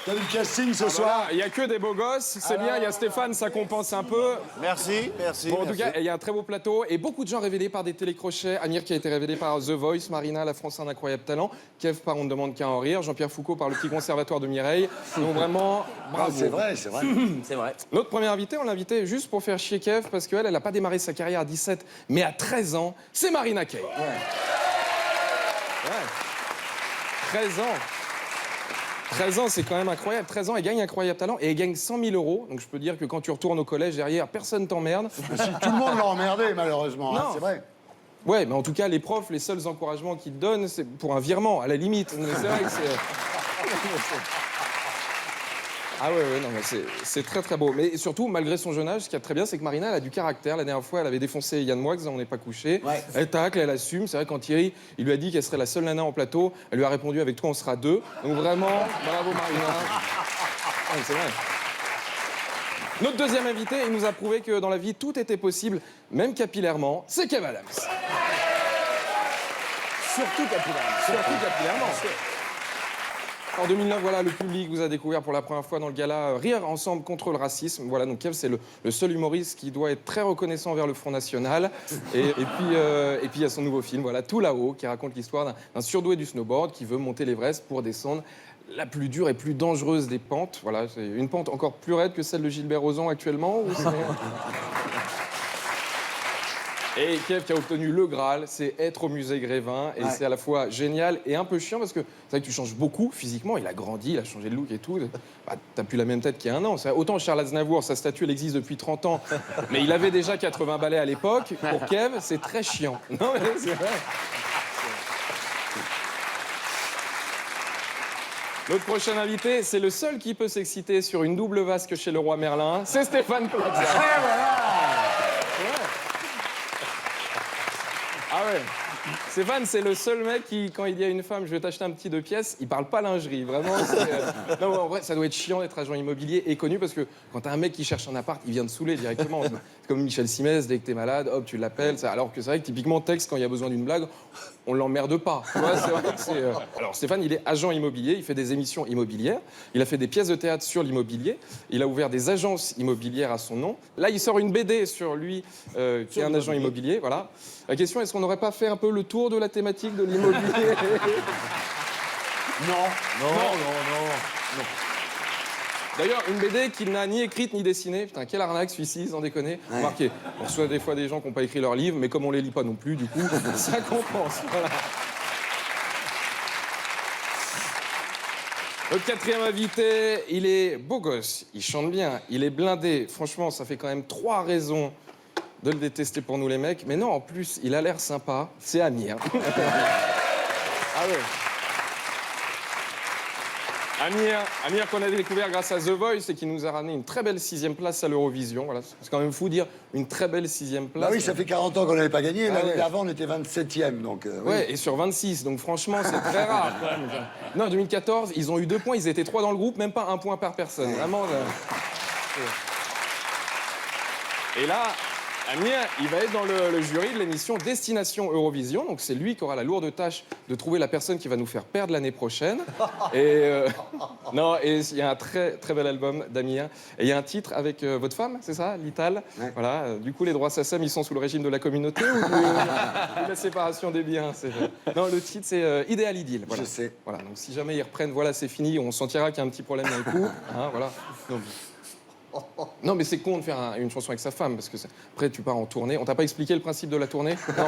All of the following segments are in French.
T'as vu le casting ce soir? Il n'y a que des beaux gosses, c'est bien. Il y a Stéphane, ça compense un peu. Merci, merci. Bon, en tout merci. cas, il y a un très beau plateau et beaucoup de gens révélés par des télécrochets. Amir qui a été révélé par The Voice, Marina, La France a un incroyable talent, Kev par On ne demande qu'à en rire, Jean-Pierre Foucault par le petit conservatoire de Mireille. Donc vraiment, bravo. C'est vrai, c'est vrai. C'est vrai. Notre première invitée, on l'a invitée juste pour faire chier Kev parce qu'elle, elle n'a pas démarré sa carrière à 17, mais à 13 ans, c'est Marina Kaye. Ouais. 13 ans. 13 ans, c'est quand même incroyable. 13 ans, elle gagne Incroyable Talent et elle gagne 100 000 €. Donc je peux dire que quand tu retournes au collège derrière, personne t'emmerde. Si, tout le monde l'a emmerdé, malheureusement, hein, Non. c'est vrai. Ouais, mais en tout cas, les profs, les seuls encouragements qu'ils te donnent, c'est pour un virement, à la limite. Mais c'est vrai que c'est... Ah ouais, non, mais c'est très très beau. Mais surtout, malgré son jeune âge, ce qui est très bien, c'est que Marina, elle a du caractère. La dernière fois, elle avait défoncé Yann Moix dans On n'est pas couché. Ouais. Elle tacle, elle assume. C'est vrai, quand Thierry, il lui a dit qu'elle serait la seule nana en plateau, elle lui a répondu avec toi, on sera deux. Donc vraiment, bravo Marina. Ouais, c'est vrai. Notre deuxième invité, il nous a prouvé que dans la vie, tout était possible, même capillairement. C'est Kev Adams. Surtout capillairement. En 2009, voilà, le public vous a découvert pour la première fois dans le gala Rire ensemble contre le racisme. Voilà, donc Kev, c'est le seul humoriste qui doit être très reconnaissant envers le Front National. Et puis, il y a son nouveau film, voilà, Tout là-haut, qui raconte l'histoire d'un surdoué du snowboard qui veut monter l'Everest pour descendre la plus dure et plus dangereuse des pentes. Voilà, c'est une pente encore plus raide que celle de Gilbert Rozon actuellement. Ou c'est... Et Kev qui a obtenu le Graal, c'est être au musée Grévin. Et c'est à la fois génial et un peu chiant parce que c'est vrai que tu changes beaucoup physiquement. Il a grandi, il a changé de look et tout. Bah, t'as plus la même tête qu'il y a un an. Autant Charles Aznavour, sa statue, elle existe depuis 30 ans. Mais il avait déjà 80 balais à l'époque. Pour Kev, c'est très chiant. Non, mais c'est vrai. Notre prochain invité, c'est le seul qui peut s'exciter sur une double vasque chez le roi Merlin. C'est Stéphane Plaza. Ah ouais. Stéphane, c'est le seul mec qui, quand il dit à une femme, je vais t'acheter un petit 2 pièces, il parle pas lingerie. Vraiment, c'est... Non, en vrai, ça doit être chiant d'être agent immobilier et connu parce que quand t'as un mec qui cherche un appart, il vient te saouler directement. C'est comme Michel Simès, dès que t'es malade, hop, tu l'appelles. Alors que c'est vrai que typiquement, Tex, quand il y a besoin d'une blague, on l'emmerde pas. Tu vois, c'est vrai que c'est... Alors Stéphane, il est agent immobilier, il fait des émissions immobilières, il a fait des pièces de théâtre sur l'immobilier, il a ouvert des agences immobilières à son nom. Là, il sort une BD sur lui, qui est un agent immobilier, voilà. La question, est-ce qu'on n'aurait pas fait un peu le tour de la thématique de l'immobilier? Non. D'ailleurs, une BD qu'il n'a ni écrite ni dessinée. Putain, quelle arnaque celui-ci, sans déconner. Remarquez, on reçoit des fois des gens qui n'ont pas écrit leur livre, mais comme on les lit pas non plus, du coup, ça compense. Voilà. Notre quatrième invité, il est beau gosse, il chante bien, il est blindé. Franchement, ça fait quand même 3 raisons de le détester pour nous les mecs. Mais non, en plus, il a l'air sympa. C'est Amir. Ah ouais. Amir qu'on a découvert grâce à The Voice et qui nous a ramené une très belle 6e place à l'Eurovision. Voilà. C'est quand même fou dire une très belle 6e place. Bah oui, ça fait 40 ans qu'on n'avait pas gagné. L'année ouais. d'avant, on était 27e, donc... oui. Ouais, et sur 26, donc franchement, c'est très rare. Quand même. Non, en 2014, ils ont eu 2 points, ils étaient 3 dans le groupe, même pas 1 point par personne. Vraiment. Et là, Amir, il va être dans le jury de l'émission Destination Eurovision. Donc c'est lui qui aura la lourde tâche de trouver la personne qui va nous faire perdre l'année prochaine. Et non, et il y a un très très bel album d'Amir. Et il y a un titre avec votre femme, c'est ça, Lital. Ouais. Voilà. Du coup, les droits SACEM, ils sont sous le régime de la communauté ou de la séparation des biens. Non, le titre c'est Idéal Idylle. Voilà. Je sais. Voilà. Donc si jamais ils reprennent, voilà, c'est fini. On sentira qu'il y a un petit problème dans le couple. Hein, voilà. Donc, non, mais c'est con de faire une chanson avec sa femme, parce que après, tu pars en tournée. On t'a pas expliqué le principe de la tournée? Non.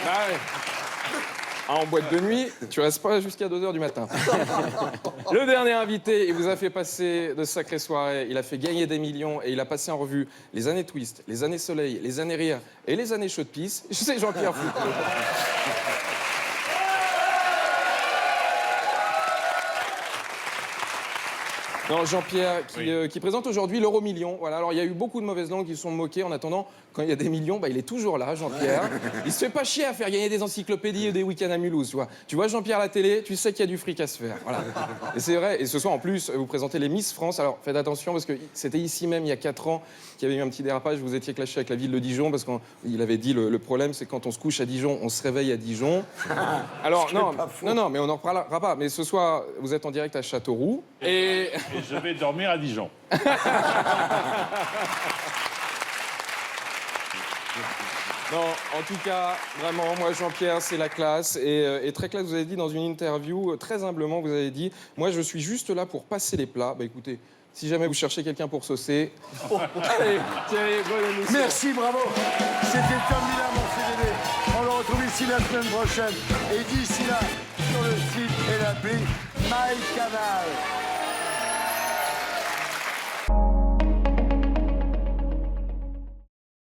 Ah ouais. Ah, en boîte de nuit, tu restes pas jusqu'à 2 h du matin. Le dernier invité, il vous a fait passer de sacrées soirées, il a fait gagner des millions et il a passé en revue les années Twist, les années Soleil, les années Rire et les années Chaude Pisse. Je sais, Jean-Pierre Foucault. Non, Jean-Pierre qui présente aujourd'hui l'euro million. Voilà. Alors il y a eu beaucoup de mauvaises langues qui se sont moquées. En attendant, quand il y a des millions, il est toujours là, Jean-Pierre. Il se fait pas chier à faire gagner des encyclopédies et des week-ends à Mulhouse, tu vois. Tu vois Jean-Pierre à la télé, tu sais qu'il y a du fric à se faire. Voilà. Et c'est vrai. Et ce soir, en plus, vous présentez les Miss France. Alors faites attention parce que c'était ici même il y a 4 ans qu'il y avait eu un petit dérapage. Vous étiez clashé avec la ville de Dijon parce qu'il avait dit le problème, c'est quand on se couche à Dijon, on se réveille à Dijon. Alors non, mais on n'en reparlera pas. Mais ce soir, vous êtes en direct à Châteauroux Et je vais dormir à Dijon. Non, en tout cas, vraiment, moi, Jean-Pierre, c'est la classe. Et très classe, vous avez dit dans une interview, très humblement, vous avez dit « Moi, je suis juste là pour passer les plats. » Écoutez, si jamais vous cherchez quelqu'un pour saucer... Allez, Thierry, bonne émission. Merci, bravo. C'était Tom Milan, mon CDD. On le retrouve ici la semaine prochaine. Et d'ici là, sur le site et l'appli MyCanal.